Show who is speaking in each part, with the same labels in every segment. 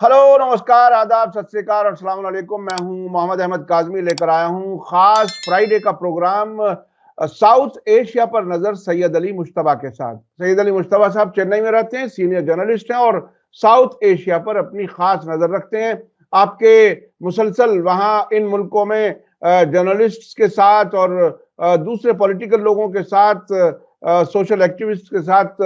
Speaker 1: Hello, नमस्कार, आदाब, सत श्री अकाल और अस्सलाम वालेकुम। मैं हूं मोहम्मद अहमद काज़मी, लेकर आया हूं खास फ्राइडे का प्रोग्राम साउथ एशिया पर नजर सैयद अली मुश्तबा के साथ। सैयद अली मुश्तबा साहब चेन्नई में रहते हैं, सीनियर जर्नलिस्ट हैं और साउथ एशिया पर अपनी खास नजर रखते हैं। आपके मुसलसल वहां इन मुल्कों में जर्नलिस्ट के साथ और दूसरे पॉलिटिकल लोगों के साथ, सोशल एक्टिविस्ट के साथ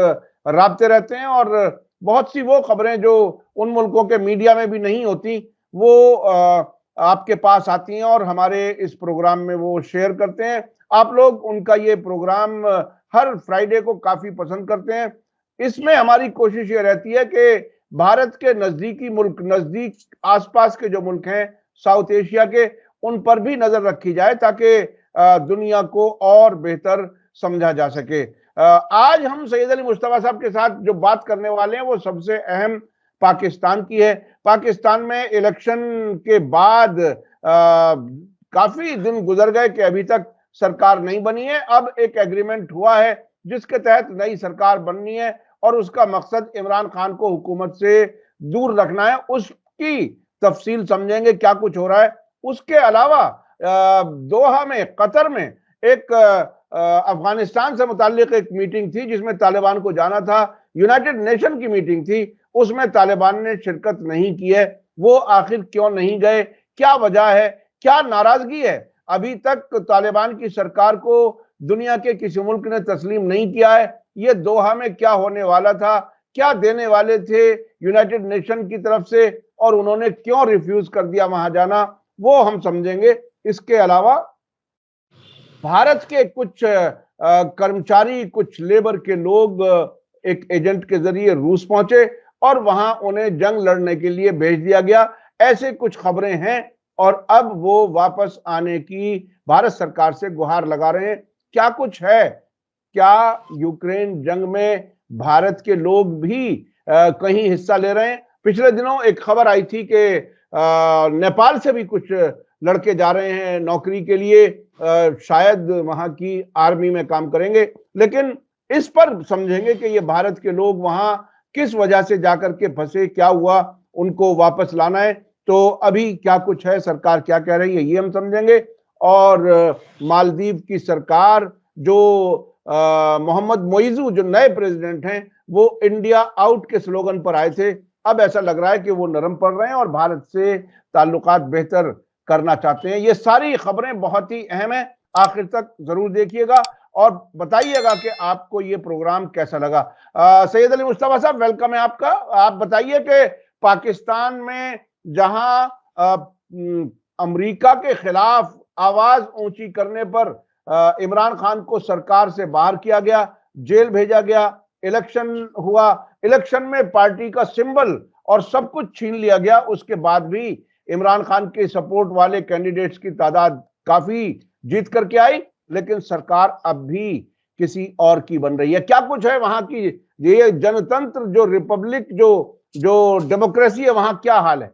Speaker 1: राब्ते रहते हैं और बहुत सी वो खबरें जो उन मुल्कों के मीडिया में भी नहीं होती, वो आपके पास आती हैं और हमारे इस प्रोग्राम में वो शेयर करते हैं। आप लोग उनका ये प्रोग्राम हर फ्राइडे को काफी पसंद करते हैं। इसमें हमारी कोशिश ये रहती है कि भारत के नजदीकी मुल्क, नजदीक आसपास के जो मुल्क हैं साउथ एशिया के, उन पर भी नजर रखी जाए ताकि दुनिया को और बेहतर समझा जा सके। आज हम सैयद अली मुश्तबा साहब के साथ जो बात करने वाले हैं वो सबसे अहम पाकिस्तान की है। पाकिस्तान में इलेक्शन के बाद काफी दिन गुजर गए कि अभी तक सरकार नहीं बनी है। अब एक एग्रीमेंट हुआ है जिसके तहत नई सरकार बननी है और उसका मकसद इमरान खान को हुकूमत से दूर रखना है। उसकी तफसील समझेंगे क्या कुछ हो रहा है। उसके अलावा दोहा में, कतर में एक अफगानिस्तान से मुताल्लिक एक मीटिंग थी जिसमें तालिबान को जाना था। यूनाइटेड नेशन की मीटिंग थी, उसमें तालिबान ने शिरकत नहीं की है। वो आखिर क्यों नहीं गए, क्या वजह है, क्या नाराजगी है? अभी तक तालिबान की सरकार को दुनिया के किसी मुल्क ने तस्लीम नहीं किया है। ये दोहा में क्या होने वाला था, क्या देने वाले थे यूनाइटेड नेशन की तरफ से और उन्होंने क्यों रिफ्यूज कर दिया वहां जाना, वो हम समझेंगे। इसके अलावा भारत के कुछ कर्मचारी, कुछ लेबर के लोग एक एजेंट के जरिए रूस पहुंचे और वहां उन्हें जंग लड़ने के लिए भेज दिया गया, ऐसे कुछ खबरें हैं। और अब वो वापस आने की भारत सरकार से गुहार लगा रहे हैं। क्या कुछ है? क्या यूक्रेन जंग में भारत के लोग भी कहीं हिस्सा ले रहे हैं? पिछले दिनों एक खबर आई थी कि नेपाल से भी कुछ लड़के जा रहे हैं नौकरी के लिए, शायद वहां की आर्मी में काम करेंगे। लेकिन इस पर समझेंगे कि ये भारत के लोग वहां किस वजह से जाकर के फंसे, क्या हुआ, उनको वापस लाना है तो अभी क्या कुछ है, सरकार क्या कह रही है, ये हम समझेंगे। और मालदीव की सरकार, जो मोहम्मद मोइजू जो नए प्रेसिडेंट हैं, वो इंडिया आउट के स्लोगन पर आए थे। अब ऐसा लग रहा है कि वो नरम पड़ रहे हैं और भारत से ताल्लुकात बेहतर करना चाहते हैं। ये सारी खबरें बहुत ही अहम है, आखिर तक जरूर देखिएगा और बताइएगा कि आपको ये प्रोग्राम कैसा लगा। सैयद अली मुश्तबा साहब, वेलकम है आपका। आप बताइए कि पाकिस्तान में जहां अमेरिका के खिलाफ आवाज ऊंची करने पर इमरान खान को सरकार से बाहर किया गया, जेल भेजा गया, इलेक्शन हुआ, इलेक्शन में पार्टी का सिंबल और सब कुछ छीन लिया गया, उसके बाद भी इमरान खान के सपोर्ट वाले कैंडिडेट्स की तादाद काफी जीत करके आई, लेकिन सरकार अब भी किसी और की बन रही है। क्या कुछ है वहां की, ये जनतंत्र, जो रिपब्लिक, जो डेमोक्रेसी है, वहां क्या हाल है?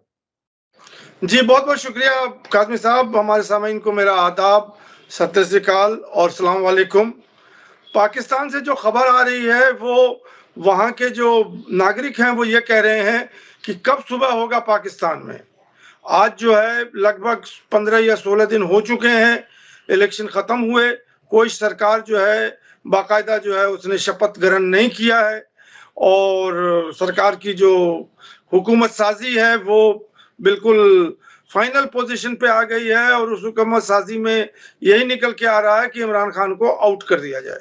Speaker 2: जी, बहुत बहुत शुक्रिया काज़मी साहब। हमारे सामीन को मेरा आदाब, सत श्री अकाल और सलाम वालेकुम। पाकिस्तान से जो खबर आ रही है वो वहाँ के जो नागरिक हैं वो ये कह रहे हैं कि कब सुबह होगा पाकिस्तान में। आज जो है लगभग 15 या 16 दिन हो चुके हैं, इलेक्शन ख़त्म हुए, कोई सरकार जो है बाकायदा जो है उसने शपथ ग्रहण नहीं किया है और सरकार की जो हुकूमत साजी है वो बिल्कुल फाइनल पोजीशन पे आ गई है और उस हुकूमत साजी में यही निकल के आ रहा है कि इमरान खान को आउट कर दिया जाए।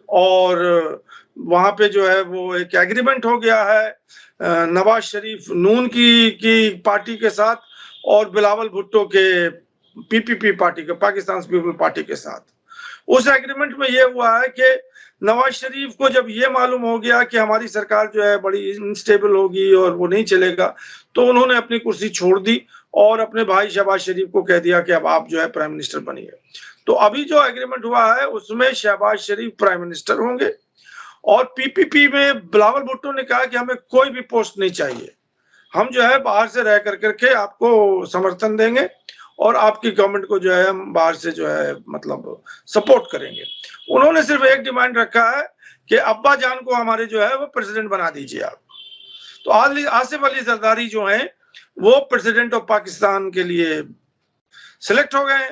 Speaker 2: और वहाँ पे जो है वो एक एग्रीमेंट हो गया है नवाज शरीफ नून की पार्टी के साथ और बिलावल भुट्टो के पीपीपी पार्टी के, पाकिस्तान पीपल पार्टी के साथ। उस एग्रीमेंट में ये हुआ है कि नवाज शरीफ को जब ये मालूम हो गया कि हमारी सरकार जो है बड़ी इनस्टेबल होगी और वो नहीं चलेगा, तो उन्होंने अपनी कुर्सी छोड़ दी और अपने भाई शहबाज शरीफ को कह दिया कि अब आप जो है प्राइम मिनिस्टर बनिए। तो अभी जो एग्रीमेंट हुआ है उसमें शहबाज शरीफ प्राइम मिनिस्टर होंगे और पीपीपी में बिलावल भुट्टो ने कहा कि हमें कोई भी पोस्ट नहीं चाहिए, हम जो है बाहर से रह करके आपको समर्थन देंगे और आपकी गवर्नमेंट को जो है हम बाहर से जो है मतलब सपोर्ट करेंगे। उन्होंने सिर्फ एक डिमांड रखा है कि अब्बा जान को हमारे जो है वो प्रेसिडेंट बना दीजिए आप। तो आसिफ अली जरदारी जो हैं वो प्रेसिडेंट ऑफ पाकिस्तान के लिए सिलेक्ट हो गए।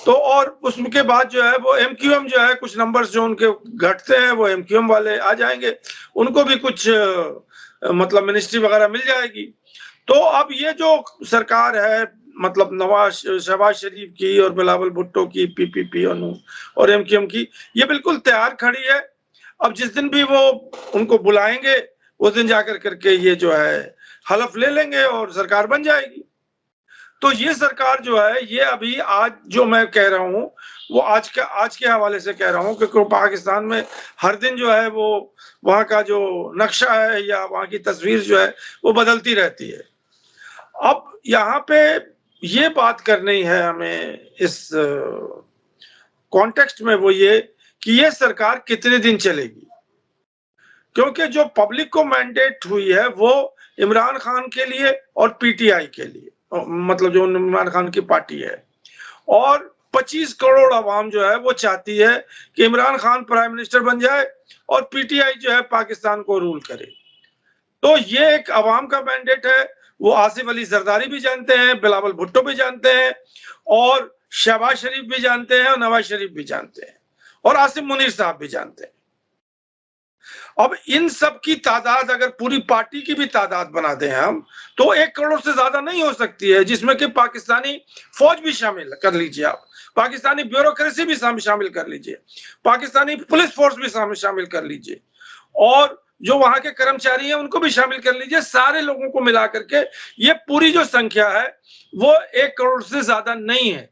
Speaker 2: तो और उसके बाद जो है वो एमक्यूएम जो है, कुछ नंबर्स जो उनके घटते हैं वो एमक्यूएम वाले आ जाएंगे, उनको भी कुछ मतलब मिनिस्ट्री वगैरह मिल जाएगी। तो अब ये जो सरकार है, मतलब शहबाज शरीफ की और बिलावल भुट्टो की, पीपीपी और एमक्यूएम की, ये बिल्कुल तैयार खड़ी है। अब जिस दिन भी वो उनको बुलाएंगे उस दिन जाकर करके ये जो है हलफ ले लेंगे और सरकार बन जाएगी। तो ये सरकार जो है, ये अभी आज जो मैं कह रहा हूँ वो आज के हवाले से कह रहा हूँ, क्योंकि पाकिस्तान में हर दिन जो है वो वहाँ का जो नक्शा है या वहाँ की तस्वीर जो है वो बदलती रहती है। अब यहाँ पे ये बात करनी है हमें इस कॉन्टेक्स्ट में, वो ये कि ये सरकार कितने दिन चलेगी, क्योंकि जो पब्लिक को मैंडेट हुई है वो इमरान खान के लिए और पीटीआई के लिए, मतलब जो इमरान खान की पार्टी है, और 25 करोड़ आवाम जो है वो चाहती है कि इमरान खान प्राइम मिनिस्टर बन जाए और पीटीआई जो है पाकिस्तान को रूल करे। तो ये एक आवाम का मैंडेट है। वो आसिफ अली जरदारी भी जानते हैं, बिलावल भुट्टो भी जानते हैं, और शहबाज शरीफ भी जानते हैं, और नवाज शरीफ भी जानते हैं, और आसिम मुनीर साहब भी जानते हैं। अब इन सब की तादाद अगर पूरी पार्टी की भी तादाद बना दें हम, तो 1 करोड़ से ज्यादा नहीं हो सकती है, जिसमें कि पाकिस्तानी फौज भी शामिल कर लीजिए, आप पाकिस्तानी ब्यूरोक्रेसी भी शामिल कर लीजिए, पाकिस्तानी पुलिस फोर्स भी शामिल कर लीजिए, और जो वहां के कर्मचारी हैं उनको भी शामिल कर लीजिए। सारे लोगों को मिला करके ये पूरी जो संख्या है वो 1 करोड़ से ज्यादा नहीं है।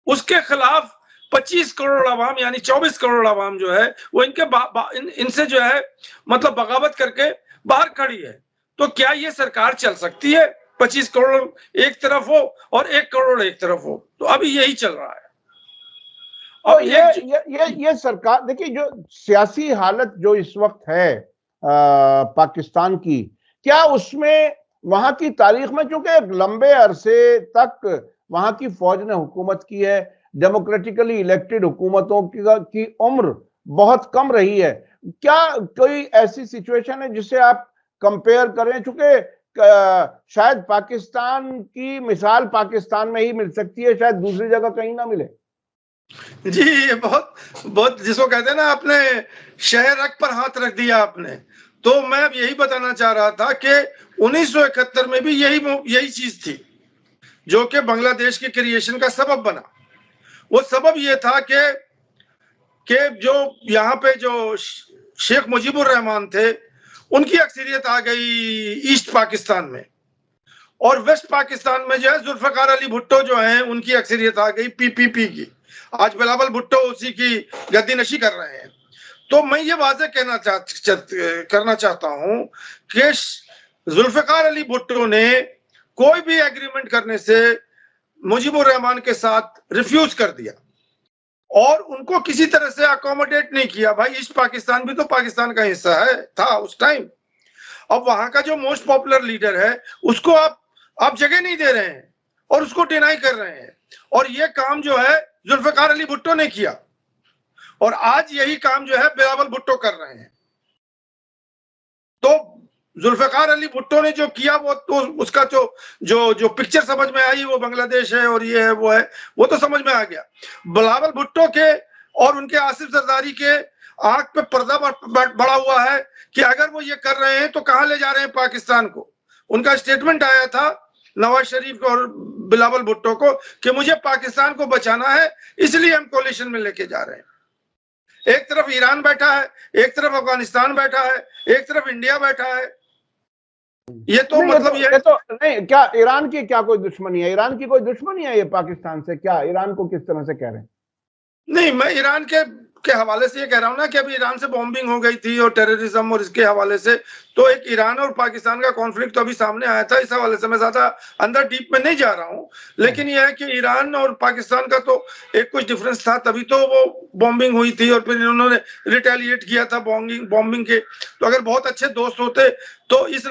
Speaker 2: उसके खिलाफ 25 करोड़ आवाम यानी 24 करोड़ आवाम जो है वो इनसे जो है मतलब बगावत करके बाहर खड़ी है। तो क्या ये सरकार चल सकती है? 25 करोड़ एक तरफ हो और 1 करोड़ एक तरफ हो, तो अभी यही चल रहा है।
Speaker 1: अब ये सरकार देखिए, जो सियासी हालत जो इस वक्त है पाकिस्तान की, क्या उसमें वहां की तारीख में, चूंकि लंबे अरसे तक वहां की फौज ने हुकूमत की है, डेमोक्रेटिकली इलेक्टेड हुकूमतों की उम्र बहुत कम रही है, क्या कोई ऐसी सिचुएशन है जिससे आप कंपेयर करें? चूंकि शायद पाकिस्तान की मिसाल पाकिस्तान में ही मिल सकती है, शायद दूसरी जगह कहीं ना मिले।
Speaker 2: जी, ये बहुत जिसको कहते हैं ना, आपने शहर रख पर हाथ रख दिया आपने। तो मैं अब यही बताना चाह रहा था कि 1971 में भी यही चीज थी जो कि बांग्लादेश के क्रिएशन का सबब बना। वो सबब ये था कि जो यहाँ पे जो शेख मुजीबुर रहमान थे उनकी अक्सरियत आ गई ईस्ट पाकिस्तान में, और वेस्ट पाकिस्तान में जो है जुल्फकार अली भुट्टो जो हैं उनकी अक्सरियत आ गई पीपीपी की। आज बिलावल भुट्टो उसी की गद्दीनशी कर रहे हैं। तो मैं ये वाज़ेह करना चाहता हूं कि जुल्फकार अली भुट्टो ने कोई भी एग्रीमेंट करने से मुजीबुर रहमान के साथ रिफ्यूज कर दिया और उनको किसी तरह से अकोमोडेट नहीं किया। भाई ईस्ट पाकिस्तान भी तो पाकिस्तान का हिस्सा था उस टाइम। अब वहां का जो मोस्ट पॉपुलर लीडर है उसको आप जगह नहीं दे रहे हैं और उसको डिनाई कर रहे हैं, और ये काम जो है जुल्फकार अली भुट्टो ने किया, और आज यही काम जो है बिलावल भुट्टो कर रहे हैं। तो जुल्फकार अली भुट्टो ने जो किया वो तो उसका जो पिक्चर समझ में आई, वो बांग्लादेश है और ये है वो है, वो तो समझ में आ गया। बिलावल भुट्टो के और उनके आसिफ जरदारी के आंख पे पर्दा बड़ा हुआ है कि अगर वो ये कर रहे हैं तो कहां ले जा रहे हैं पाकिस्तान को। उनका स्टेटमेंट आया था नवाज शरीफ और बिलावल भुट्टो को कि मुझे पाकिस्तान को बचाना है, इसलिए हम कोलिशन में लेके जा रहे हैं। एक तरफ ईरान बैठा है, एक तरफ अफगानिस्तान बैठा है, एक तरफ इंडिया बैठा है। ये तो मतलब ये
Speaker 1: तो नहीं, क्या ईरान की क्या कोई दुश्मनी है? ईरान की कोई दुश्मनी है ये पाकिस्तान से? क्या ईरान को किस तरह से कह रहे हैं?
Speaker 2: नहीं, मैं ईरान के हवाले से ये कह रहा हूं ना कि अभी ईरान से बॉम्बिंग हो गई थी और टेररिज्म और इसके हवाले से, तो एक ईरान और पाकिस्तान का कॉन्फ्लिक्ट तो अभी सामने आया था। इस हवाले से मैं ज्यादा अंदर डीप में नहीं जा रहा हूं, लेकिन यह है कि ईरान और पाकिस्तान का तो एक कुछ डिफरेंस था, तभी तो वो बॉम्बिंग हुई थी और फिर इन्होंने रिटेलिएट किया था बॉम्बिंग के। तो अगर बहुत अच्छे दोस्त होते तो इस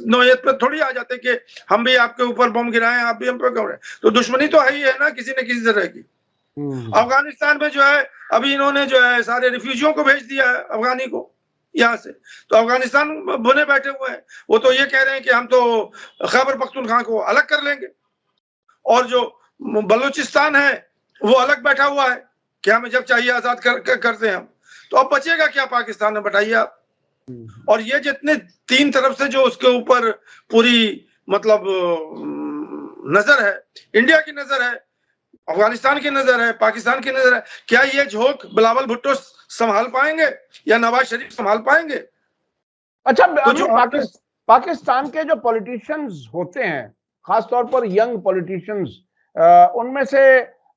Speaker 2: नौयत पर थोड़ी आ जाते कि हम भी आपके ऊपर बम गिराएं, आप भी हम पे गिराएं। तो दुश्मनी तो है ही है ना किसी न किसी तरह की। अफगानिस्तान में जो है अभी इन्होंने जो है सारे रिफ्यूजियों को भेज दिया है अफगानी को। यहाँ से। तो अफगानिस्तान बुने बैठे हुए हैं, वो तो ये कह रहे हैं कि हम तो खैबर पख्तूनख्वा को अलग कर लेंगे, और जो बलूचिस्तान है वो अलग बैठा हुआ है कि हमें जब चाहिए आजाद करते हैं हम। तो अब बचेगा क्या पाकिस्तान में, बताइए आप। और ये जितने तीन तरफ से जो उसके ऊपर पूरी मतलब नजर है, इंडिया की नजर है, अफगानिस्तान की नजर है, पाकिस्तान की नजर है, क्या ये झोंक बिलावल भुट्टो संभाल पाएंगे या नवाज शरीफ संभाल पाएंगे?
Speaker 1: अच्छा,
Speaker 2: तो जो
Speaker 1: पाकिस्तान के जो पॉलिटिशियंस होते हैं, खासतौर पर यंग पॉलिटिशियंस, उनमें से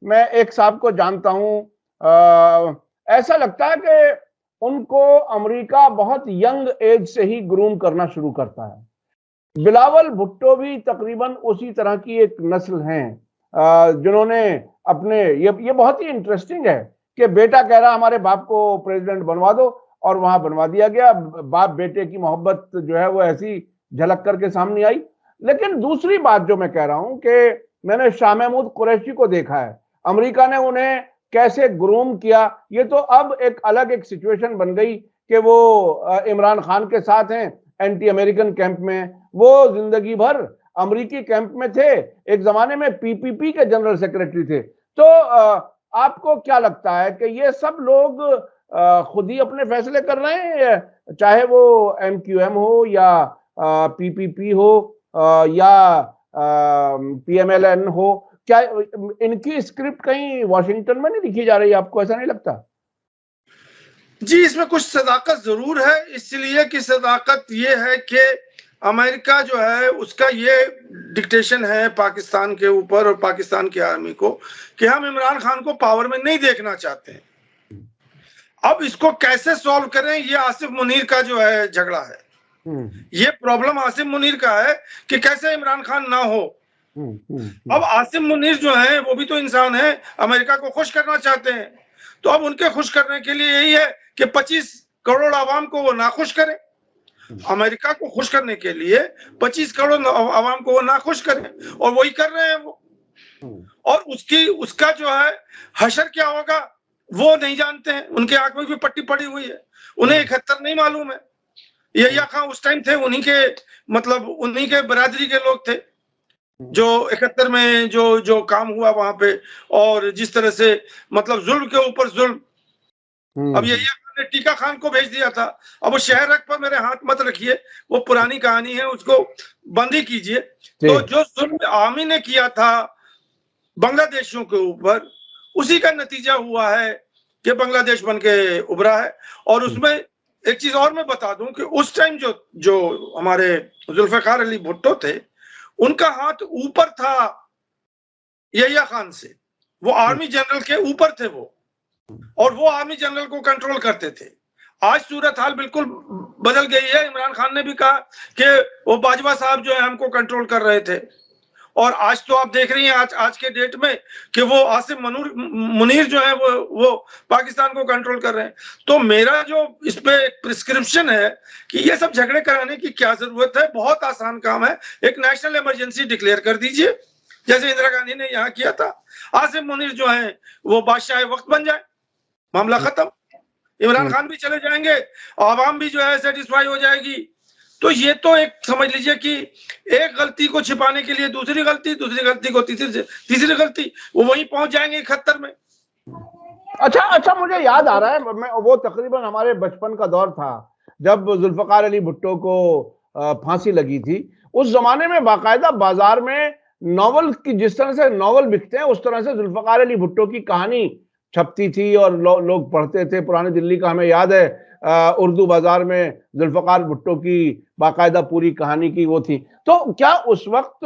Speaker 1: मैं एक साहब को जानता हूं, ऐसा लगता है कि उनको अमेरिका बहुत यंग एज से ही ग्रूम करना शुरू करता है। बिलावल भुट्टो भी तकरीबन उसी तरह की एक नस्ल हैं, जिन्होंने अपने ये बहुत ही इंटरेस्टिंग है कि बेटा कह रहा हमारे बाप को प्रेसिडेंट बनवा दो, और वहां बनवा दिया गया। बाप बेटे की मोहब्बत जो है वो ऐसी झलक करके सामने आई। लेकिन दूसरी बात जो मैं कह रहा हूं कि मैंने शाह महमूद कुरैशी को देखा है, अमेरिका ने उन्हें कैसे ग्रूम किया। ये तो अब एक अलग एक सिचुएशन बन गई कि वो इमरान खान के साथ हैं, एंटी अमेरिकन कैंप में। वो जिंदगी भर अमेरिकी कैंप में थे, एक जमाने में पीपीपी के जनरल सेक्रेटरी थे। तो आपको क्या लगता है कि ये सब लोग खुद ही अपने फैसले कर रहे हैं, चाहे वो एमक्यूएम हो या पीपीपी हो या पीएमएलएन हो? क्या इनकी स्क्रिप्ट कहीं वॉशिंगटन में नहीं लिखी जा रही? आपको ऐसा नहीं लगता?
Speaker 2: जी, इसमें कुछ सदाकत जरूर है, इसलिए कि सदाकत ये है कि अमेरिका जो है उसका ये डिक्टेशन है पाकिस्तान के ऊपर और पाकिस्तान की आर्मी को कि हम इमरान खान को पावर में नहीं देखना चाहते हैं। अब इसको कैसे सॉल्व करें, ये आसिफ मुनीर का जो है झगड़ा है। ये प्रॉब्लम आसिफ मुनीर का है कि कैसे इमरान खान ना हो। अब आसिफ मुनीर जो है वो भी तो इंसान है, अमेरिका को खुश करना चाहते हैं। तो अब उनके खुश करने के लिए यही है कि 25 करोड़ आवाम को वो नाखुश करें। अमेरिका को खुश करने के लिए 25 करोड़ आवाम को वो नाखुश करें, और वही कर रहे हैं वो। और उसका जो है हशर क्या होगा वो नहीं जानते हैं। उनके आंख में भी पट्टी पड़ी हुई है, उन्हें 71 नहीं मालूम है। यहिया खां उस टाइम थे, उन्हीं के बरादरी के लोग थे जो 71 में जो काम हुआ वहां पे, और जिस तरह से मतलब जुल्म के ऊपर जुल्म। अब यहिया खान ने टीका खान को भेज दिया था, अब वो शहर रख पर मेरे हाथ मत रखिए, वो पुरानी कहानी है, उसको बंद ही कीजिए। तो जो जुल्म आर्मी ने किया था बांग्लादेशियों के ऊपर, उसी का नतीजा हुआ है कि बांग्लादेश बन के उभरा है। और उसमें एक चीज और मैं बता दूं कि उस टाइम जो हमारे जुल्फिकार अली भुट्टो थे, उनका हाथ ऊपर था यहिया खान से, वो आर्मी जनरल के ऊपर थे वो, और वो आर्मी जनरल को कंट्रोल करते थे। आज सूरत हाल बिल्कुल बदल गई है। इमरान खान ने भी कहा कि वो बाजवा साहब जो है हमको कंट्रोल कर रहे थे, और आज तो आप देख रही हैं आज के डेट में कि वो आसिफ मुनीर जो है वो पाकिस्तान को कंट्रोल कर रहे हैं। तो मेरा जो इस पे प्रिस्क्रिप्शन है कि ये सब झगड़े कराने की क्या जरूरत है, बहुत आसान काम है। एक नेशनल इमरजेंसी डिक्लेयर कर दीजिए, जैसे इंदिरा गांधी ने यहाँ किया था। आसिफ मुनीर जो है वो बादशाह वक्त बन जाए, मामला खत्म। इमरान खान भी चले जाएंगे, आवाम भी जो है सेटिस्फाई हो जाएगी। तो ये तो एक समझ लीजिए कि एक गलती को छिपाने के लिए दूसरी गलती, दूसरी गलती को तीसरी गलती, वो वहीं पहुंच जाएंगे 71 में।
Speaker 1: अच्छा, मुझे याद आ रहा है, वो तकरीबन हमारे बचपन का दौर था जब जुल्फिकार अली भुट्टो को फांसी लगी थी। उस जमाने में बाकायदा बाजार में नॉवल की, जिस तरह से नॉवल बिकते हैं, उस तरह से जुल्फिकार अली भुट्टो की कहानी छपती थी और लोग पढ़ते थे। पुरानी दिल्ली का हमें याद है, उर्दू बाजार में जुल्फिकार भुट्टो की बाकायदा पूरी कहानी की वो थी। तो क्या उस वक्त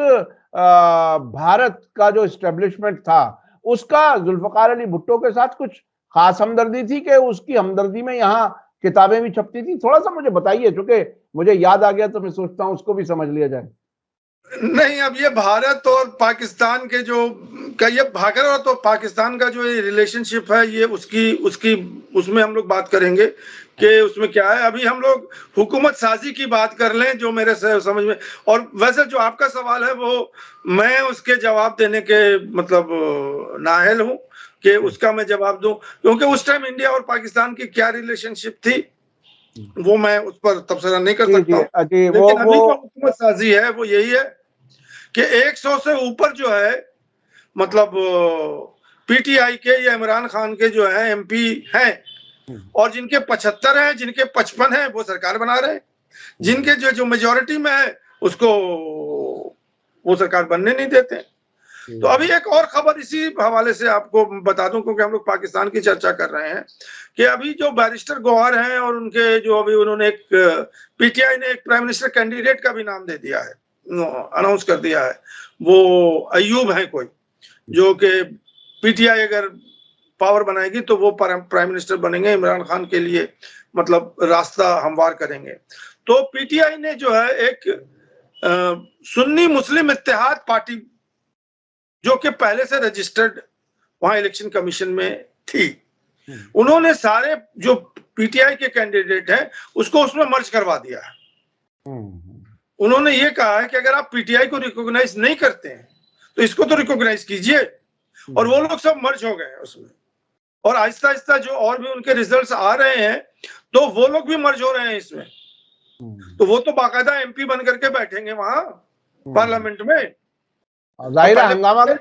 Speaker 1: भारत का जो एस्टेब्लिशमेंट था उसका जुल्फिकार अली भुट्टो के साथ कुछ खास हमदर्दी थी कि उसकी हमदर्दी में यहाँ किताबें भी छपती थी? थोड़ा सा मुझे बताइए, क्योंकि मुझे याद आ गया तो मैं सोचता हूँ उसको भी समझ लिया जाए।
Speaker 2: नहीं, अब ये भारत और पाकिस्तान के भारत और तो पाकिस्तान का जो रिलेशनशिप है, ये उसमें हम लोग बात करेंगे कि उसमें क्या है। अभी हम लोग हुकूमत साजी की बात कर लें जो मेरे समझ में। और वैसे जो आपका सवाल है वो मैं उसके जवाब देने के मतलब नाअहल हूं कि उसका मैं जवाब दूं, क्योंकि उस टाइम इंडिया और पाकिस्तान की क्या रिलेशनशिप थी वो मैं उस पर तबसरा नहीं कर
Speaker 1: जी
Speaker 2: सकता हूँ।
Speaker 1: जी
Speaker 2: लेकिन अभी जो हुकूमत साजी है वो यही है कि 100 से ऊपर जो है मतलब पीटीआई के या इमरान खान के जो है एमपी हैं, और जिनके 75 हैं, जिनके 55 हैं, वो सरकार बना रहे हैं। जिनके जो मेजोरिटी में है उसको वो सरकार बनने नहीं देते। तो अभी एक और खबर इसी हवाले से आपको बता दूं, क्योंकि हम लोग पाकिस्तान की चर्चा कर रहे हैं, कि अभी जो बैरिस्टर गौहर हैं और उनके जो अभी उन्होंने एक पीटीआई ने एक प्राइम मिनिस्टर कैंडिडेट का भी नाम दे दिया है, अनाउंस कर दिया है। वो अयूब है कोई, जो कि पीटीआई अगर पावर बनाएगी तो वो प्राइम मिनिस्टर बनेंगे, इमरान खान के लिए मतलब रास्ता हमवार करेंगे। तो पीटीआई ने जो है एक सुन्नी मुस्लिम इत्तेहाद पार्टी, जो कि पहले से रजिस्टर्ड वहां इलेक्शन कमीशन में थी, उन्होंने सारे जो पीटीआई के कैंडिडेट हैं उसको उसमें मर्ज करवा दिया है। उन्होंने ये कहा है कि अगर आप पीटीआई को रिकॉग्नाइज नहीं करते हैं तो इसको तो रिकॉग्नाइज कीजिए, और वो लोग सब मर्ज हो गए हैं उसमें। और आहिस्ता आहिस्ता जो और भी उनके रिजल्ट्स आ रहे हैं तो वो लोग भी मर्ज हो रहे हैं इसमें। तो वो तो बाकायदा एमपी बन करके बैठेंगे वहां पार्लियामेंट में।
Speaker 1: जाहिर है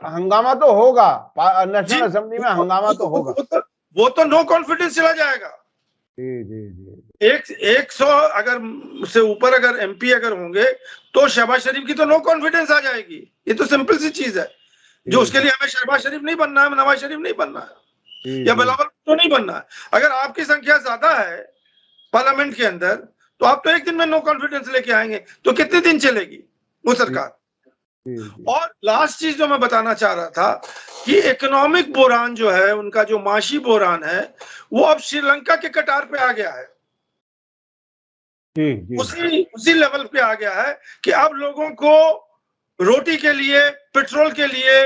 Speaker 1: हंगामा तो होगा, नेशनल असेंबली में हंगामा तो होगा।
Speaker 2: वो तो नो कॉन्फिडेंस चला जाएगा।
Speaker 1: जी जी जी।
Speaker 2: 100 अगर से ऊपर अगर एमपी अगर होंगे तो शहबाज शरीफ की तो नो कॉन्फिडेंस आ जाएगी। ये तो सिंपल सी चीज है, जो उसके लिए हमें शहबाज शरीफ नहीं बनना है, नवाज शरीफ नहीं बनना है, या बिलावल भुट्टो नहीं बनना है। अगर आपकी संख्या ज्यादा है पार्लियामेंट के अंदर तो आप तो एक दिन में नो कॉन्फिडेंस लेके आएंगे, तो कितने दिन चलेगी वो सरकार। और लास्ट चीज जो मैं बताना चाह रहा था कि इकोनॉमिक बुहरान जो है, उनका जो माशी बुहरान है, वो अब श्रीलंका के कटार पे आ गया है। उसी लेवल पे आ गया है कि अब लोगों को रोटी के लिए, पेट्रोल के लिए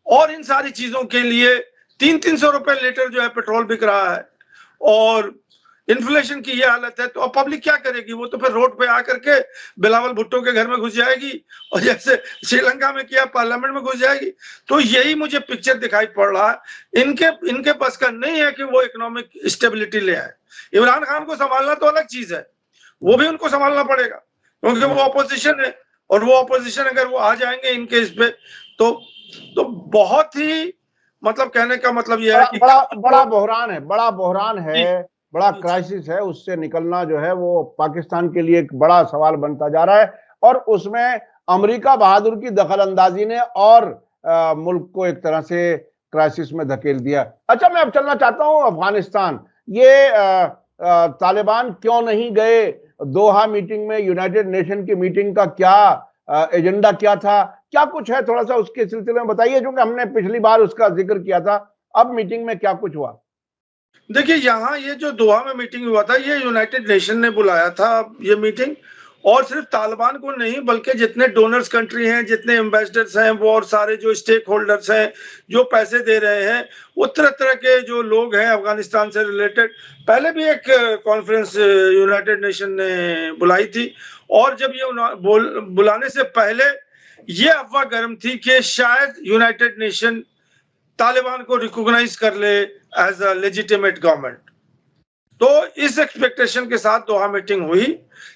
Speaker 2: और इन सारी चीजों के लिए 300-300 रुपए लीटर जो है पेट्रोल बिक रहा है, और इन्फ्लेशन की ये हालत है। तो अब पब्लिक क्या करेगी? वो तो फिर रोड पे आकर के बिलावल भुट्टो के घर में घुस जाएगी, और जैसे श्रीलंका में किया पार्लियामेंट में घुस जाएगी। तो यही मुझे पिक्चर दिखाई पड़ रहा है। इनके पास का नहीं है कि वो इकोनॉमिक स्टेबिलिटी ले आए। इमरान खान को संभालना तो अलग चीज है, वो भी उनको संभालना पड़ेगा, क्योंकि वो ऑपोजिशन है, और वो ऑपोजिशन अगर वो आ जाएंगे इनके इस पे तो बहुत ही मतलब कहने का मतलब यह है कि
Speaker 1: बड़ा बहरान है, बड़ा क्राइसिस है। उससे निकलना जो है वो पाकिस्तान के लिए एक बड़ा सवाल बनता जा रहा है, और उसमें अमेरिका बहादुर की दखलंदाजी ने और मुल्क को एक तरह से क्राइसिस में धकेल दिया। अच्छा, मैं अब चलना चाहता हूं अफगानिस्तान। ये तालिबान क्यों नहीं गए दोहा मीटिंग में? यूनाइटेड नेशन की मीटिंग का क्या एजेंडा क्या था, क्या कुछ है, थोड़ा सा उसके सिलसिले में बताइए, क्योंकि हमने पिछली बार उसका जिक्र किया था। अब मीटिंग में क्या कुछ हुआ?
Speaker 2: देखिए, यहाँ ये जो दोहा में मीटिंग हुआ था, ये यूनाइटेड नेशन ने बुलाया था ये मीटिंग, और सिर्फ तालिबान को नहीं बल्कि जितने डोनर्स कंट्री हैं, जितने एम्बेसडर्स हैं, वो और सारे जो स्टेक होल्डर्स हैं, जो पैसे दे रहे हैं, वो तरह तरह के जो लोग हैं अफगानिस्तान से रिलेटेड। पहले भी एक कॉन्फ्रेंस यूनाइटेड नेशन ने बुलाई थी, और जब ये बुलाने से पहले ये अफवाह गर्म थी कि शायद यूनाइटेड नेशन तालिबान को रिकॉग्नाइज कर ले एज अ लेजिटिमेट गवर्नमेंट। तो इस एक्सपेक्टेशन के साथ दोहा मीटिंग हुई,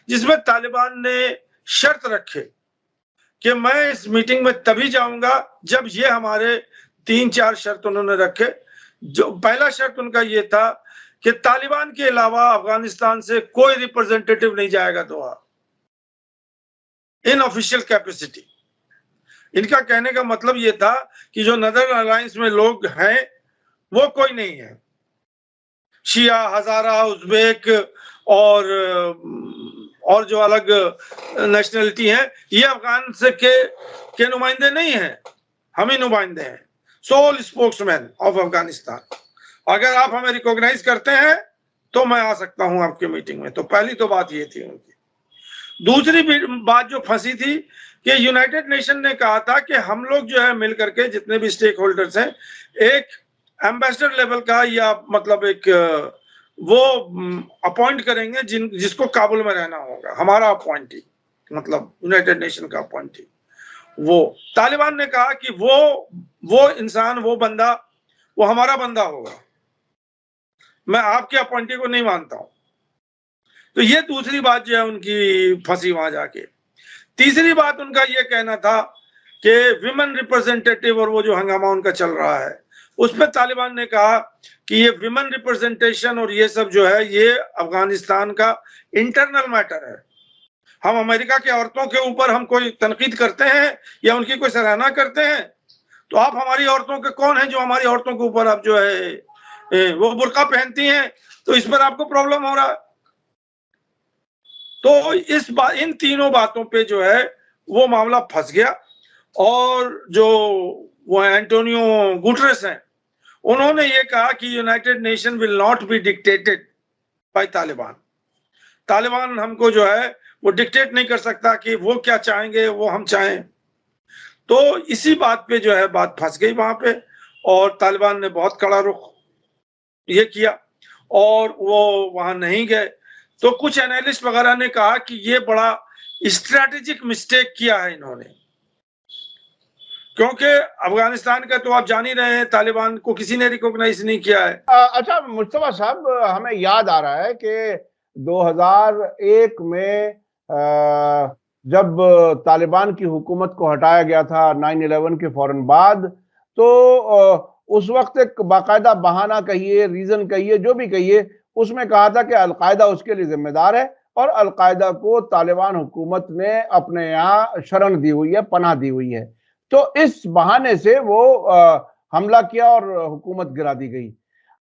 Speaker 2: जिसमें तालिबान ने शर्त रखे कि मैं इस मीटिंग में तभी जाऊंगा जब ये हमारे 3-4 शर्त उन्होंने रखे। जो पहला शर्त उनका ये था कि तालिबान के अलावा अफगानिस्तान से कोई रिप्रेजेंटेटिव नहीं जाएगा दोहा इन ऑफिशियल कैपेसिटी। इनका कहने का मतलब ये था कि जो नदर्न अलायंस में लोग हैं वो कोई नहीं है, शिया, हजारा, उज्बेक और जो अलग नेशनलिटी हैं, ये अफगान से के नुमाइंदे नहीं हैं, हम ही नुमाइंदे हैं, सोल स्पोक्समैन ऑफ अफगानिस्तान। अगर आप हमें रिकॉग्नाइज करते हैं तो मैं आ सकता हूं आपकी मीटिंग में। तो पहली तो बात ये थी उनकी। दूसरी बात जो फंसी थी कि यूनाइटेड नेशन ने कहा था कि हम लोग जो है मिल करके जितने भी स्टेक होल्डर्स हैं, एक एम्बेसडर लेवल का या मतलब एक वो अपॉइंट करेंगे जिसको काबुल में रहना होगा, हमारा अपॉइंटी, मतलब यूनाइटेड नेशन का अपॉइंटी। वो तालिबान ने कहा कि वो इंसान, वो बंदा, वो हमारा बंदा होगा, मैं आपके अपॉइंटी को नहीं मानता हूं। तो ये दूसरी बात जो है उनकी फंसी वहां जाके। तीसरी बात उनका ये कहना था कि विमेन रिप्रेजेंटेटिव और वो जो हंगामा उनका चल रहा है उस पर तालिबान ने कहा कि ये विमेन रिप्रेजेंटेशन और ये सब जो है ये अफगानिस्तान का इंटरनल मैटर है। हम अमेरिका की औरतों के ऊपर हम कोई तनकीद करते हैं या उनकी कोई सराहना करते हैं, तो आप हमारी औरतों के कौन हैं जो हमारी औरतों के ऊपर आप जो है वो बुर्का पहनती हैं, तो इस पर आपको प्रॉब्लम हो रहा है। तो इन तीनों बातों पे जो है वो मामला फंस गया और जो वो एंटोनियो गुटरेस हैं उन्होंने ये कहा कि United nation will not be dictated bye Taliban. Taliban हमको जो है वो डिक्टेट नहीं कर सकता कि वो क्या चाहेंगे वो हम चाहें। तो इसी बात पे जो है बात फंस गई वहां पे और तालिबान ने बहुत कड़ा रुख ये किया और वो वहां नहीं गए। तो कुछ एनालिस्ट वगैरह ने कहा कि ये बड़ा स्ट्रैटेजिक मिस्टेक किया है इन्होंने, क्योंकि अफगानिस्तान का तो आप जान ही रहे हैं तालिबान को किसी ने रिकॉग्नाइज नहीं किया है।
Speaker 1: अच्छा मुस्तफा साहब, हमें याद आ रहा है कि 2001 में जब तालिबान की हुकूमत को हटाया गया था 9/11 के फौरन बाद, तो उस वक्त एक बाकायदा बहाना कहिए, रीजन कहिए, जो भी कहिए, उसमें कहा था कि अलकायदा उसके लिए जिम्मेदार है और अलकायदा को तालिबान हुकूमत ने अपने यहाँ शरण दी हुई है, पनाह दी हुई है। तो इस बहाने से वो हमला किया और हुकूमत गिरा दी गई।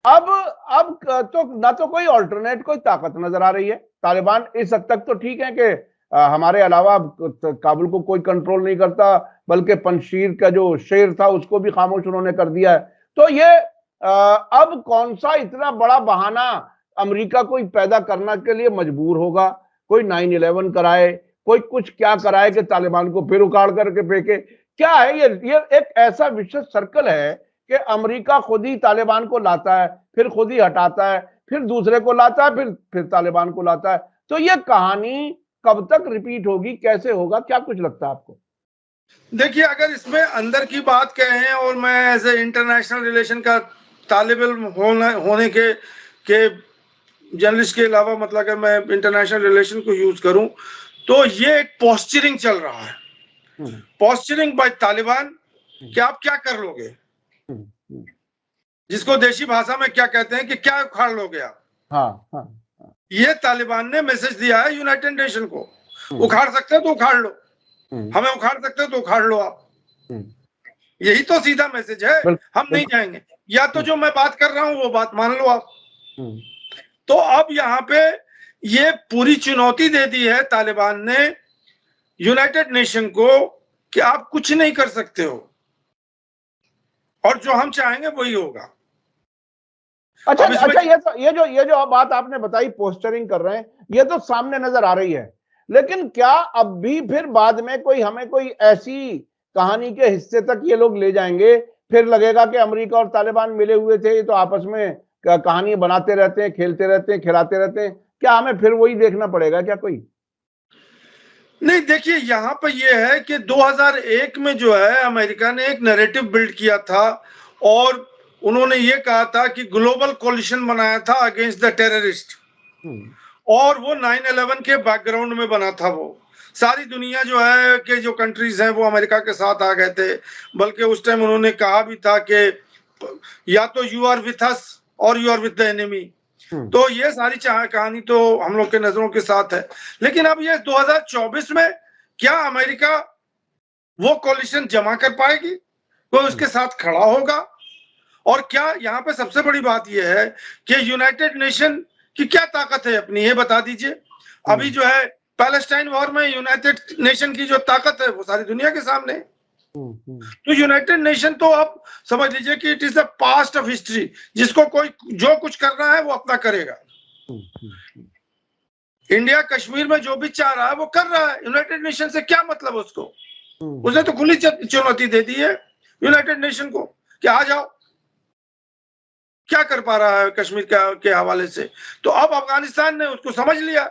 Speaker 1: अब तो ना तो कोई ऑल्टरनेट कोई ताकत नजर आ रही है। तालिबान इस हद तक तो ठीक है कि हमारे अलावा काबुल को कोई कंट्रोल नहीं करता, बल्कि पंजशीर का जो शेर था उसको भी खामोश उन्होंने कर दिया है। तो ये अब कौन सा इतना बड़ा बहाना अमेरिका कोई पैदा करने के लिए मजबूर होगा? कोई 9/11 कराए, कोई कुछ क्या कराए कि तालिबान को फिर उखाड़ करके फेंके? क्या है ये एक ऐसा विशेष सर्कल है कि अमेरिका खुद ही तालिबान को लाता है, फिर खुद ही हटाता है, फिर दूसरे को लाता है, फिर तालिबान को लाता है। तो ये कहानी कब तक रिपीट होगी, कैसे होगा, क्या कुछ लगता है आपको?
Speaker 2: देखिए, अगर इसमें अंदर की बात कहें और मैं एज ए इंटरनेशनल रिलेशन का तालिब इल्म होने के जर्नलिस्ट के अलावा, मतलब अगर मैं इंटरनेशनल रिलेशन को यूज करूं तो ये एक पोस्चरिंग चल रहा है, पोस्चरिंग बाय तालिबान कि आप क्या कर लोगे, जिसको देशी भाषा में क्या कहते हैं कि क्या उखाड़ लोगे आप। हाँ। ये तालिबान ने मैसेज दिया है यूनाइटेड नेशन को, उखाड़ सकते हो तो उखाड़ लो, हमें उखाड़ सकते हो तो उखाड़ लो आप। यही तो सीधा मैसेज है, हम नहीं जाएंगे, या तो जो मैं बात कर रहा हूं वो बात मान लो आप। तो अब यहाँ पे ये पूरी चुनौती दे दी है तालिबान ने यूनाइटेड नेशन को कि आप कुछ नहीं कर सकते हो और जो हम चाहेंगे वही होगा।
Speaker 1: अच्छा, ये जो बात आपने बताई, पोस्टरिंग कर रहे हैं, ये तो सामने नजर आ रही है, लेकिन क्या अब भी फिर बाद में हमें कोई ऐसी कहानी के हिस्से तक ये लोग ले जाएंगे, फिर लगेगा कि अमेरिका और तालिबान मिले हुए थे, ये तो आपस में कहानी बनाते रहते हैं, खेलते रहते हैं, खिलाते रहते हैं, क्या हमें फिर वही देखना पड़ेगा क्या? कोई
Speaker 2: नहीं, देखिए यहाँ पर यह है कि 2001 में जो है अमेरिका ने एक नैरेटिव बिल्ड किया था और उन्होंने ये कहा था कि ग्लोबल कोलिशन बनाया था अगेंस्ट द टेररिस्ट, और वो 9/11 के बैकग्राउंड में बना था। वो सारी दुनिया जो है कि जो कंट्रीज हैं वो अमेरिका के साथ आ गए थे, बल्कि उस टाइम उन्होंने कहा भी था कि या तो यू आर विथ अस और you are with the enemy. तो ये सारी कहानी तो हम लोग के नजरों के साथ है। लेकिन अब ये 2024 में क्या अमेरिका वो कोलिशन जमा कर पाएगी, कोई उसके साथ खड़ा होगा? और क्या यहाँ पे सबसे बड़ी बात यह है कि यूनाइटेड नेशन की क्या ताकत है अपनी, ये बता दीजिए। अभी जो है पैलेस्टाइन वॉर में यूनाइटेड नेशन की जो ताकत है वो सारी दुनिया के सामने। तो यूनाइटेड नेशन तो आप समझ लीजिए कि it is the past of history, जिसको कोई जो कुछ करना है वो अपना करेगा। इंडिया कश्मीर में जो भी चाह रहा है वो कर रहा है, यूनाइटेड नेशन से क्या मतलब उसको? उसने तो खुली चुनौती दे दी है यूनाइटेड नेशन को कि आ जाओ, क्या कर पा रहा है कश्मीर के हवाले से। तो अब अफगानिस्तान ने उसको समझ लिया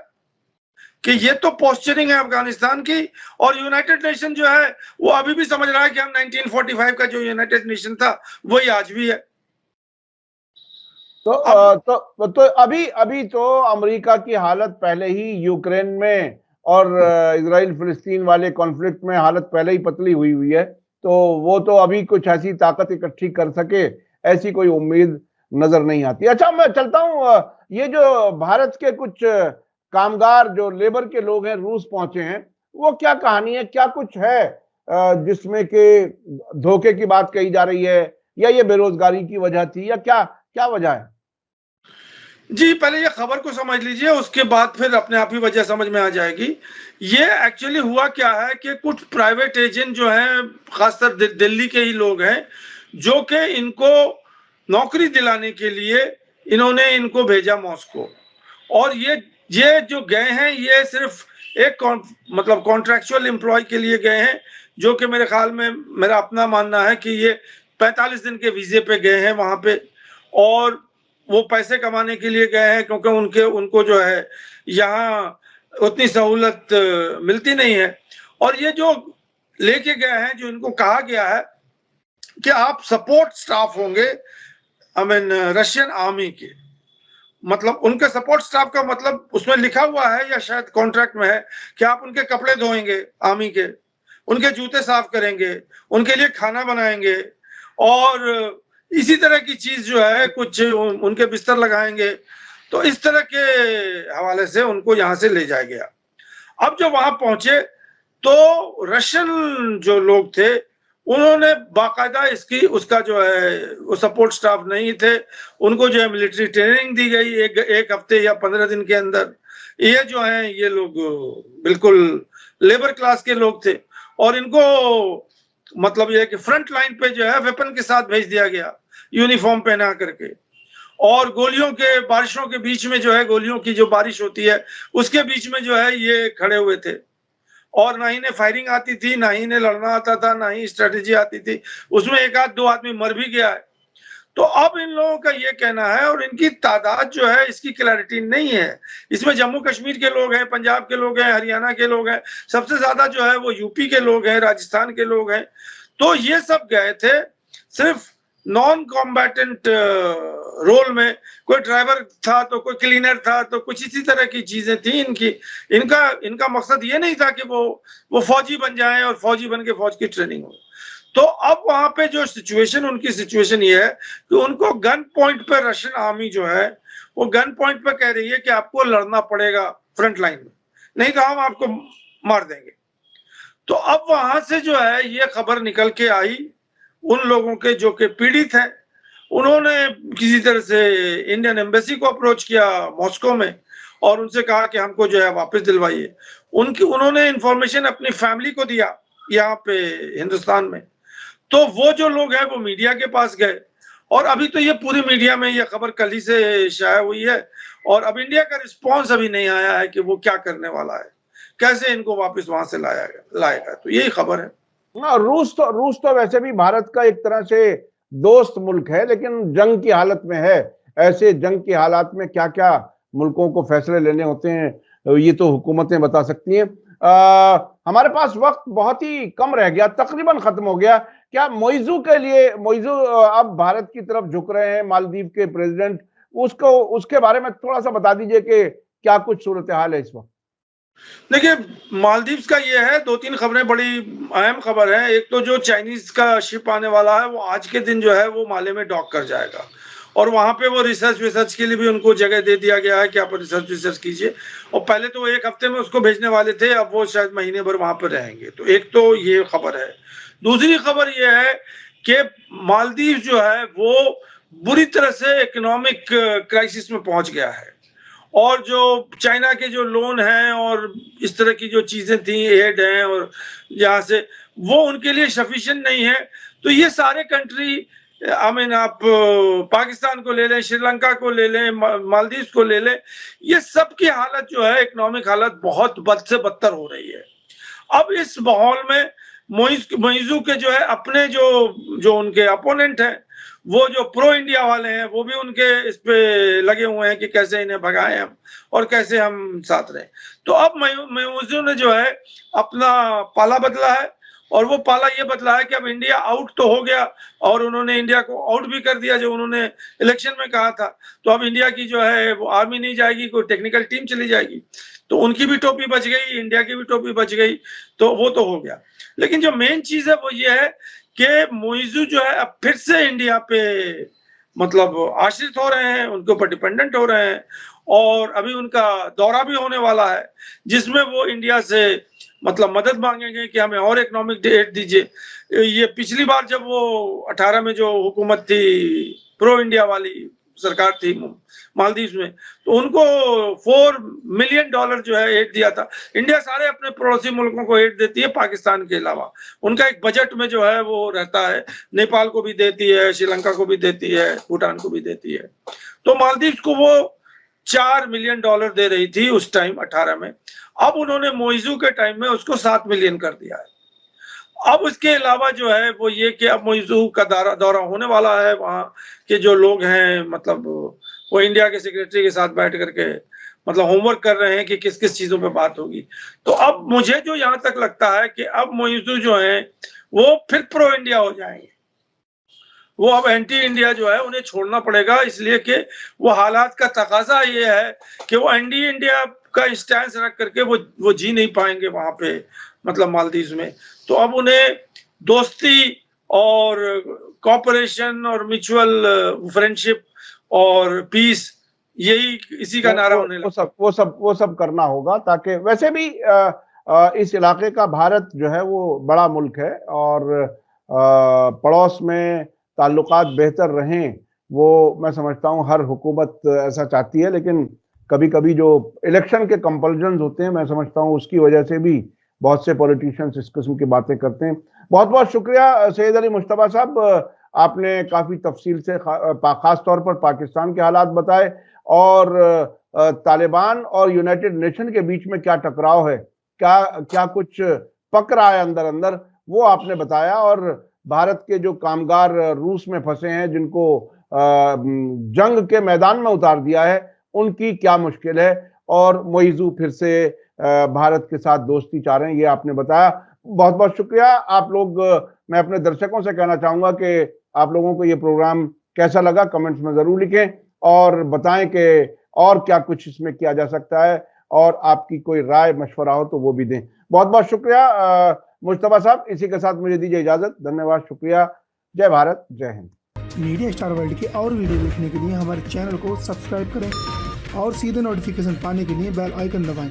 Speaker 2: कि ये तो पोस्चरिंग है अफगानिस्तान की, और यूनाइटेड नेशन जो है वो अभी भी समझ रहा है कि हम 1945 का जो यूनाइटेड नेशन था वही आज भी है।
Speaker 1: तो
Speaker 2: अब
Speaker 1: तो अभी अभी तो अमेरिका की हालत पहले ही यूक्रेन में और इजराइल फिलिस्तीन वाले कॉन्फ्लिक्ट में हालत पहले ही पतली हुई हुई है, तो वो तो अभी कुछ ऐसी ताकत इकट्ठी कर सके ऐसी कोई उम्मीद नजर नहीं आती। अच्छा, मैं चलता हूँ, ये जो भारत के कुछ कामगार जो लेबर के लोग हैं रूस पहुंचे हैं, वो क्या कहानी है, क्या कुछ है जिसमें कि धोखे की बात कही जा रही है, या ये बेरोजगारी की वजह थी, या क्या क्या वजह है?
Speaker 2: जी, पहले ये खबर को समझ लीजिए, उसके बाद फिर अपने आप ही वजह समझ में आ जाएगी। ये एक्चुअली हुआ क्या है कि कुछ प्राइवेट एजेंट जो हैं, खासकर दिल्ली के ही लोग हैं, जो कि इनको नौकरी दिलाने के लिए इन्होंने इनको भेजा मॉस्को। और ये जो गए हैं, ये सिर्फ एक मतलब कॉन्ट्रैक्चुअल एम्प्लॉय के लिए गए हैं, जो कि मेरे ख्याल में, मेरा अपना मानना है कि ये 45 दिन के वीजे पे गए हैं वहां पे, और वो पैसे कमाने के लिए गए हैं, क्योंकि उनको जो है यहाँ उतनी सहूलत मिलती नहीं है। और ये जो लेके गए हैं, जो इनको कहा गया है कि आप सपोर्ट स्टाफ होंगे, आई मीन रशियन आर्मी के, मतलब उनके सपोर्ट स्टाफ का मतलब उसमें लिखा हुआ है या शायद कॉन्ट्रैक्ट में है कि आप उनके कपड़े धोएंगे आर्मी के, उनके जूते साफ करेंगे, उनके लिए खाना बनाएंगे, और इसी तरह की चीज जो है कुछ उनके बिस्तर लगाएंगे। तो इस तरह के हवाले से उनको यहां से ले जाया गया। अब जो वहां पहुंचे तो रशियन जो लोग थे, उन्होंने बाकायदा इसकी उसका जो है वो सपोर्ट स्टाफ नहीं थे, उनको जो है मिलिट्री ट्रेनिंग दी गई एक हफ्ते या 15 दिन के अंदर। ये जो है ये लोग बिल्कुल लेबर क्लास के लोग थे, और इनको मतलब ये कि फ्रंट लाइन पे जो है वेपन के साथ भेज दिया गया, यूनिफॉर्म पहना करके। और गोलियों के बारिशों के बीच में जो है, गोलियों की जो बारिश होती है उसके बीच में जो है ये खड़े हुए थे, और ना ही ने फायरिंग आती थी, ना ही ने लड़ना आता था, ना ही स्ट्रेटेजी आती थी। उसमें एक आध दो आदमी मर भी गया है। तो अब इन लोगों का ये कहना है, और इनकी तादाद जो है इसकी क्लैरिटी नहीं है। इसमें जम्मू कश्मीर के लोग हैं, पंजाब के लोग हैं, हरियाणा के लोग हैं, सबसे ज्यादा जो है वो यूपी के लोग हैं, राजस्थान के लोग हैं। तो ये सब गए थे सिर्फ नॉन कॉम्बैटेंट रोल में। कोई ड्राइवर था तो कोई क्लीनर था, तो कुछ इसी तरह की चीजें थी इनकी। इनका मकसद ये नहीं था कि वो फौजी बन जाएं और फौजी बन के फौज की ट्रेनिंग हो। तो अब वहां पे जो सिचुएशन, उनकी सिचुएशन ये है कि उनको गन पॉइंट पे रशियन आर्मी जो है वो गन पॉइंट पे कह रही है कि आपको लड़ना पड़ेगा फ्रंट लाइन में, नहीं तो हम आपको मार देंगे। तो अब वहां से जो है ये खबर निकल के आई उन लोगों के जो कि पीड़ित हैं। उन्होंने किसी तरह से इंडियन एम्बेसी को अप्रोच किया मॉस्को में, और उनसे कहा कि हमको जो है वापस दिलवाइए। उन्होंने इंफॉर्मेशन अपनी फैमिली को दिया यहाँ पे हिंदुस्तान में। तो वो जो लोग हैं वो मीडिया के पास गए, और अभी तो ये पूरी मीडिया में ये खबर कल ही से शाया हुई है, और अब इंडिया का रिस्पॉन्स अभी नहीं आया है कि वो क्या करने वाला है, कैसे इनको वापस वहां से लाएगा। तो यही खबर है।
Speaker 1: हाँ, रूस तो वैसे भी भारत का एक तरह से दोस्त मुल्क है, लेकिन जंग की हालत में है। ऐसे जंग की हालात में क्या क्या मुल्कों को फैसले लेने होते हैं ये तो हुकूमतें बता सकती हैं। हमारे पास वक्त बहुत ही कम रह गया, तकरीबन खत्म हो गया। क्या मोइजू के लिए, मोइजू अब भारत की तरफ झुक रहे हैं, मालदीव के प्रेसिडेंट, उसको उसके बारे में थोड़ा सा बता दीजिए कि क्या कुछ सूरत हाल है इस वक्त?
Speaker 2: देखिए, मालदीव्स का ये है, दो तीन खबरें बड़ी अहम खबर है। एक तो जो चाइनीज का शिप आने वाला है वो आज के दिन जो है वो माले में डॉक कर जाएगा, और वहां पे वो रिसर्च के लिए भी उनको जगह दे दिया गया है कि आप रिसर्च कीजिए। और पहले तो वो एक हफ्ते में उसको भेजने वाले थे, अब वो शायद महीने भर वहां पर रहेंगे। तो एक तो ये खबर है। दूसरी खबर ये है कि मालदीव जो है वो बुरी तरह से इकोनॉमिक क्राइसिस में पहुंच गया है, और जो चाइना के जो लोन हैं और इस तरह की जो चीजें थी, एड हैं, और यहाँ से वो उनके लिए सफिशिएंट नहीं है। तो ये सारे कंट्री, आई मीन आप पाकिस्तान को ले लें, श्रीलंका को ले लें, मालदीव को ले लें, ये सब की हालत जो है, इकोनॉमिक हालत बहुत बद से बदतर हो रही है। अब इस माहौल में मोइजू के जो है अपने जो उनके अपोनेंट हैं, वो जो प्रो इंडिया वाले हैं, वो भी उनके इस पे लगे हुए हैं कि कैसे इन्हें भगाएं हम और कैसे हम साथ रहें। तो अब मोइजू ने जो है अपना पाला बदला है, और वो पाला ये बदला है कि अब इंडिया आउट तो हो गया और उन्होंने इंडिया को आउट भी कर दिया जो उन्होंने इलेक्शन में कहा था। तो अब इंडिया की जो है वो आर्मी नहीं जाएगी, कोई टेक्निकल टीम चली जाएगी, तो उनकी भी टोपी बच गई, इंडिया की भी टोपी बच गई, तो वो तो हो गया। लेकिन जो मेन चीज है वो ये है कि मोइजू जो है अब फिर से इंडिया पे मतलब आश्रित हो रहे हैं, उनके ऊपर डिपेंडेंट हो रहे हैं, और अभी उनका दौरा भी होने वाला है जिसमें वो इंडिया से मतलब मदद मांगेंगे कि हमें और इकोनॉमिक एड दीजिए। ये पिछली बार जब वो 18 में जो हुकूमत थी प्रो इंडिया वाली सरकार थी मालदीव में, तो उनको $4 मिलियन जो है एड दिया था। इंडिया सारे अपने पड़ोसी मुल्कों को एड देती है पाकिस्तान के अलावा, उनका एक बजट में जो है वो रहता है, नेपाल को भी देती है, श्रीलंका को भी देती है, भूटान को भी देती है। तो मालदीव को वो $4 मिलियन दे रही थी उस टाइम 18 में, अब उन्होंने मोइजू के टाइम में उसको 7 मिलियन कर दिया है। अब उसके अलावा जो है वो ये कि अब मोइजू का दौरा होने वाला है, वहाँ के जो लोग हैं मतलब वो इंडिया के सेक्रेटरी के साथ बैठ करके मतलब होमवर्क कर रहे हैं कि किस किस चीजों पे बात होगी। तो अब मुझे जो यहाँ तक लगता है कि अब मोइजू जो है वो फिर प्रो इंडिया हो जाएंगे, वो अब एंटी इंडिया जो है उन्हें छोड़ना पड़ेगा, इसलिए कि वो हालात का तकाजा ये है कि वो एंटी इंडिया का स्टैंड रख करके वो जी नहीं पाएंगे वहां पे मतलब मालदीव में। तो अब उन्हें दोस्ती और कोऑपरेशन और म्यूचुअल फ्रेंडशिप और पीस, यही इसी का नारा होने लगा।
Speaker 1: वो सब करना होगा, ताकि वैसे भी इस इलाके का भारत जो है वो बड़ा मुल्क है और पड़ोस में ताल्लुकात बेहतर रहें, वो मैं समझता हूँ हर हुकूमत ऐसा चाहती है। लेकिन कभी कभी जो इलेक्शन के कंपल्जन्स होते हैं, मैं समझता हूँ उसकी वजह से भी बहुत से पॉलिटिशियंस इस किस्म की बातें करते हैं। बहुत बहुत शुक्रिया सैयद अली मुश्तबा साहब, आपने काफी तफसील से खास तौर पर पाकिस्तान के हालात बताए और तालिबान और यूनाइटेड नेशन के बीच में क्या टकराव है, क्या कुछ पक रहा है अंदर अंदर, वो आपने बताया। और भारत के जो कामगार रूस में फंसे हैं, जिनको जंग के मैदान में उतार दिया है, उनकी क्या मुश्किल है, और मोइजू फिर से भारत के साथ दोस्ती चाह रहे हैं, ये आपने बताया। बहुत बहुत शुक्रिया आप लोग। मैं अपने दर्शकों से कहना चाहूंगा कि आप लोगों को ये प्रोग्राम कैसा लगा कमेंट्स में जरूर लिखें और बताएं कि और क्या कुछ इसमें किया जा सकता है, और आपकी कोई राय मशवरा हो तो वो भी दें। बहुत बहुत शुक्रिया मुश्तबा साहब। इसी के साथ मुझे दीजिए इजाजत। धन्यवाद, शुक्रिया। जय भारत, जय हिंद।
Speaker 3: मीडिया स्टार वर्ल्ड के और वीडियो देखने के लिए हमारे चैनल को सब्सक्राइब करें और सीधे नोटिफिकेशन पाने के लिए बेल आइकन दबाएं।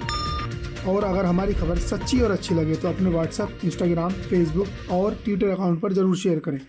Speaker 3: और अगर हमारी खबर सच्ची और अच्छी लगे तो अपने व्हाट्सएप, इंस्टाग्राम, फेसबुक और ट्विटर अकाउंट पर जरूर शेयर करें।